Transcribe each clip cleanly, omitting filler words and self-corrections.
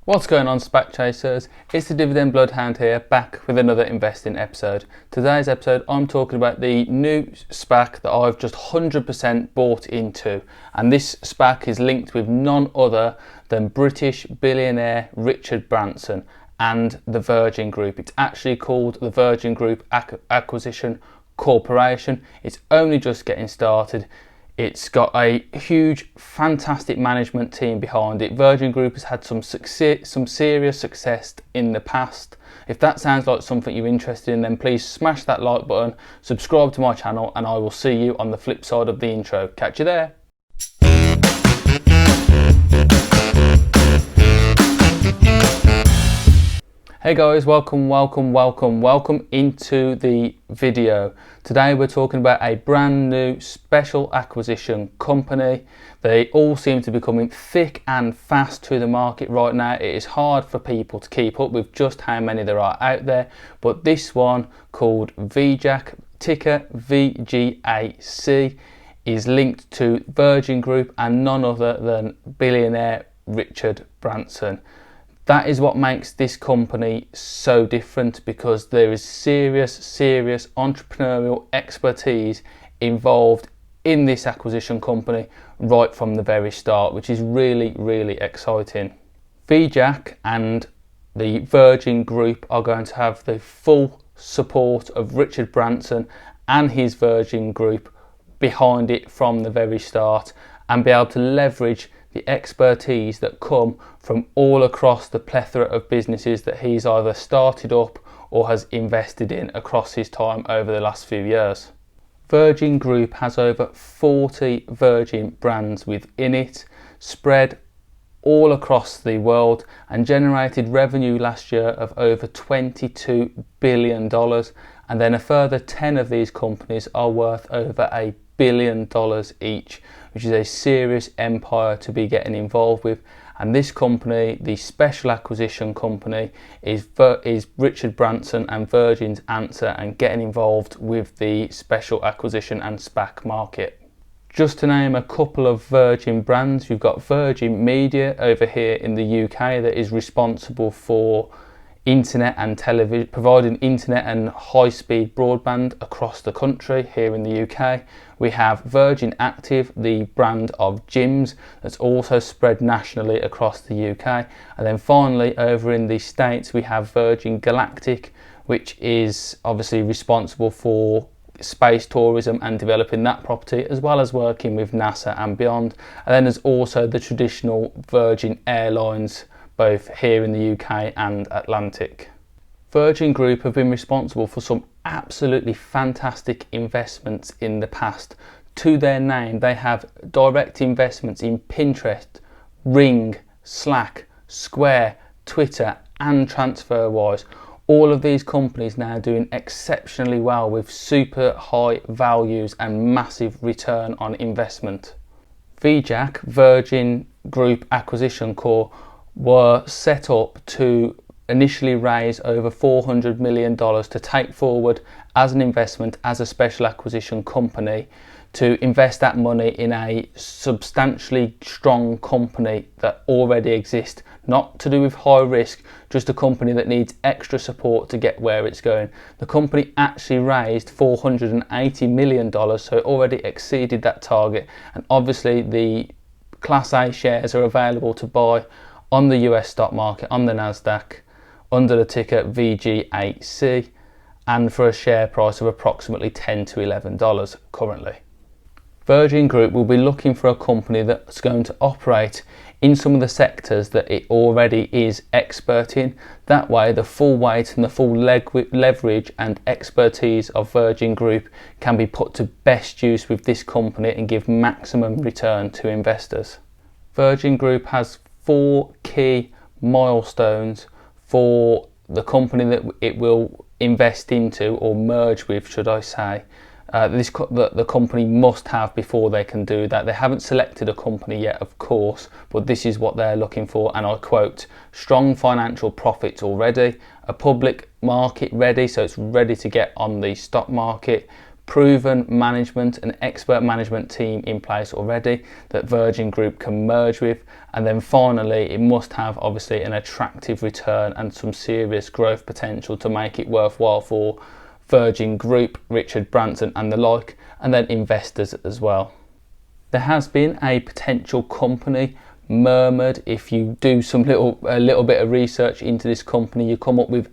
What's going on, SPAC chasers? It's the Dividend Bloodhound here, back with another investing episode. Today's episode, I'm talking about the new SPAC that I've just 100% bought into, and this SPAC is linked with none other than British billionaire Richard Branson and the Virgin Group. It's actually called the Virgin Group Acquisition Corporation. It's only just getting started. It's got a huge, fantastic management team behind it. Virgin Group has had some serious success in the past. If that sounds like something you're interested in, then please smash that like button, subscribe to my channel, and I will see you on the flip side of the intro. Catch you there. Hey guys, welcome into the video. Today we're talking about a brand new special acquisition company. They all seem to be coming thick and fast to the market right now. It is hard for people to keep up with just how many there are out there, but this one, called VGAC, ticker VGAC, is linked to Virgin Group and none other than billionaire Richard Branson. That is what makes this company so different, because there is serious entrepreneurial expertise involved in this acquisition company right from the very start, which is really exciting. VGAC and the Virgin Group are going to have the full support of Richard Branson and his Virgin Group behind it from the very start, and be able to leverage the expertise that come from all across the plethora of businesses that he's either started up or has invested in across his time over the last few years. Virgin Group has over 40 Virgin brands within it, spread all across the world, and generated revenue last year of over $22 billion, and then a further 10 of these companies are worth over $1 billion each, which is a serious empire to be getting involved with. And this company, the special acquisition company, is Richard Branson and Virgin's answer and getting involved with the special acquisition and SPAC market. Just to name a couple of Virgin brands, you've got Virgin Media over here in the UK that is responsible for internet and television, providing internet and high-speed broadband across the country here in the UK. We have Virgin Active, the brand of gyms that's also spread nationally across the UK. And then finally, over in the States, we have Virgin Galactic, which is obviously responsible for space tourism and developing that property, as well as working with NASA and beyond. And then there's also the traditional Virgin Airlines, both here in the UK and Atlantic. Virgin Group have been responsible for some absolutely fantastic investments in the past. To their name, they have direct investments in Pinterest, Ring, Slack, Square, Twitter, and TransferWise. All of these companies now doing exceptionally well with super high values and massive return on investment. VGAC, Virgin Group Acquisition Corp, were set up to initially raise over $400 million to take forward as an investment as a special acquisition company, to invest that money in a substantially strong company that already exists, not to do with high risk, just a company that needs extra support to get where it's going. The company actually raised $480 million, so it already exceeded that target, and obviously the Class A shares are available to buy on the US stock market, on the NASDAQ, under the ticker VGAC, and for a share price of approximately $10 to $11 currently. Virgin Group will be looking for a company that's going to operate in some of the sectors that it already is expert in. That way, the full weight and the full leverage and expertise of Virgin Group can be put to best use with this company and give maximum return to investors. Virgin Group has 4 key milestones for the company that it will invest into, or merge with, should I say. The company must have before they can do that. They haven't selected a company yet, of course, but this is what they're looking for, and I quote: strong financial profits already, a public market ready, so it's ready to get on the stock market, proven management and expert management team in place already that Virgin Group can merge with. And then finally, it must have obviously an attractive return and some serious growth potential to make it worthwhile for Virgin Group, Richard Branson and the like, and then investors as well. There has been a potential company murmured. If you do a little bit of research into this company, you come up with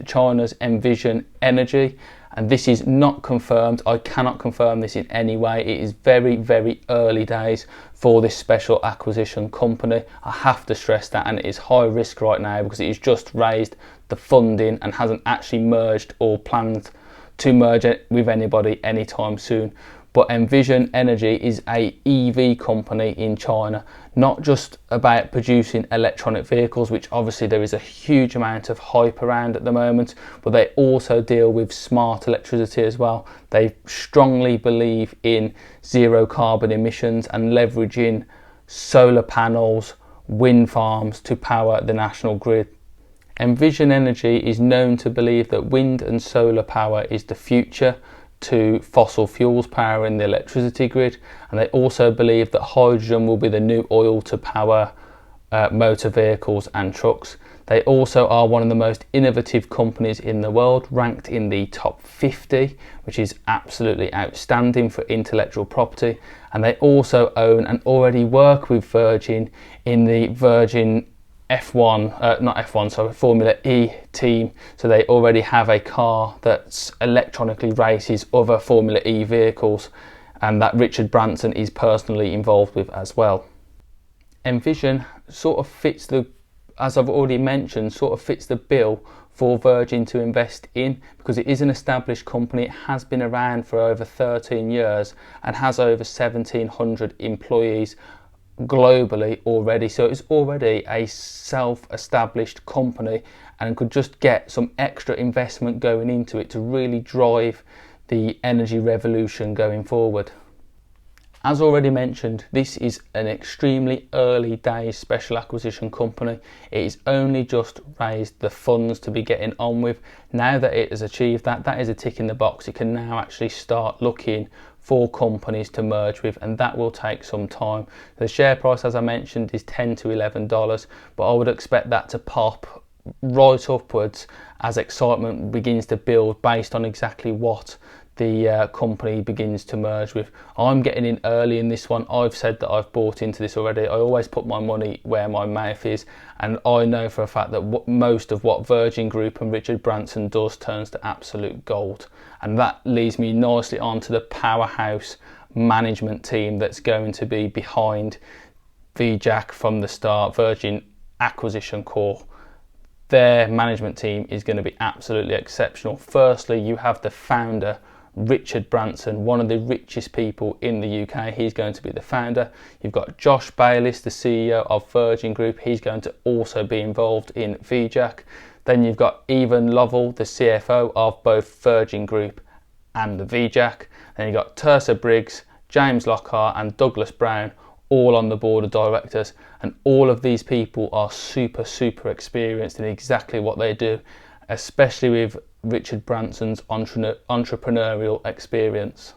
China's Envision Energy, and this is not confirmed. I cannot confirm this in any way. It is very, very early days for this special acquisition company. I have to stress that, and it is high risk right now because it has just raised the funding and hasn't actually merged or planned to merge it with anybody anytime soon. But Envision Energy is a EV company in China, not just about producing electronic vehicles, which obviously there is a huge amount of hype around at the moment, but they also deal with smart electricity as well. They strongly believe in zero carbon emissions and leveraging solar panels, wind farms to power the national grid. Envision Energy is known to believe that wind and solar power is the future to fossil fuels powering the electricity grid, and they also believe that hydrogen will be the new oil to power motor vehicles and trucks. They also are one of the most innovative companies in the world, ranked in the top 50, which is absolutely outstanding for intellectual property. And they also own and already work with Virgin in the Virgin Formula E team. So they already have a car that's electronically races other Formula E vehicles, and that Richard Branson is personally involved with as well. Envision sort of fits the, as I've already mentioned, sort of fits the bill for Virgin to invest in, because it is an established company. It has been around for over 13 years and has over 1,700 employees globally already, so it's already a self-established company and could just get some extra investment going into it to really drive the energy revolution going forward. As already mentioned, this is an extremely early days special acquisition company. It is only just raised the funds to be getting on with. Now that it has achieved that, that is a tick in the box. It can now actually start looking for companies to merge with, and that will take some time. The share price, as I mentioned, is $10 to $11, but I would expect that to pop right upwards as excitement begins to build based on exactly what the company begins to merge with. I'm getting in early in this one. I've said that I've bought into this already. I always put my money where my mouth is, and I know for a fact that most of what Virgin Group and Richard Branson does turns to absolute gold. And that leads me nicely on to the powerhouse management team that's going to be behind VGAC from the start, Virgin Acquisition Corp. Their management team is going to be absolutely exceptional. Firstly, you have the founder, Richard Branson, one of the richest people in the UK. He's going to be the founder. You've got Josh Bayliss, the CEO of Virgin Group. He's going to also be involved in VGAC. Then you've got Evan Lovell, the CFO of both Virgin Group and the VGAC. Then you've got Tersa Briggs, James Lockhart and Douglas Brown, all on the board of directors. And all of these people are super experienced in exactly what they do, especially with Richard Branson's entrepreneurial experience.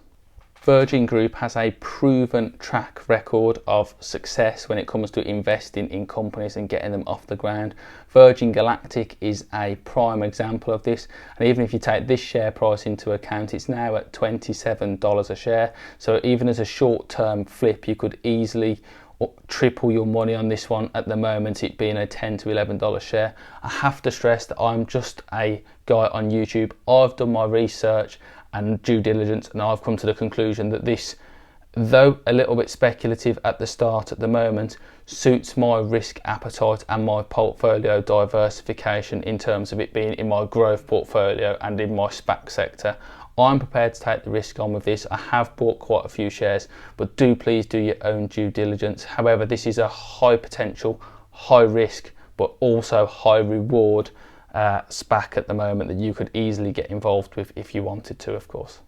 Virgin Group has a proven track record of success when it comes to investing in companies and getting them off the ground. Virgin Galactic is a prime example of this, and even if you take this share price into account, it's now at $27 a share. So even as a short-term flip, you could easily triple your money on this one at the moment, it being a $10 to $11 share. I have to stress that I'm just a guy on YouTube. I've done my research and due diligence, and I've come to the conclusion that this, though a little bit speculative at the start at the moment, suits my risk appetite and my portfolio diversification in terms of it being in my growth portfolio and in my SPAC sector. I'm prepared to take the risk on with this. I have bought quite a few shares, but do please do your own due diligence. However, this is a high potential, high risk, but also high reward SPAC at the moment that you could easily get involved with if you wanted to, of course.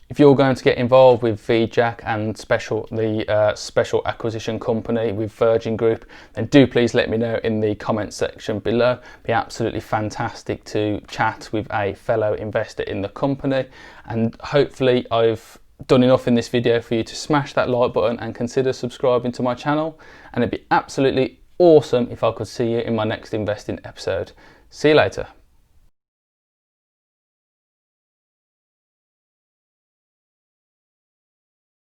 If you're going to get involved with VGAC and the special acquisition company with Virgin Group, then do please let me know in the comments section below. It'd be absolutely fantastic to chat with a fellow investor in the company, and hopefully I've done enough in this video for you to smash that like button and consider subscribing to my channel, and it'd be absolutely awesome if I could see you in my next investing episode. See you later.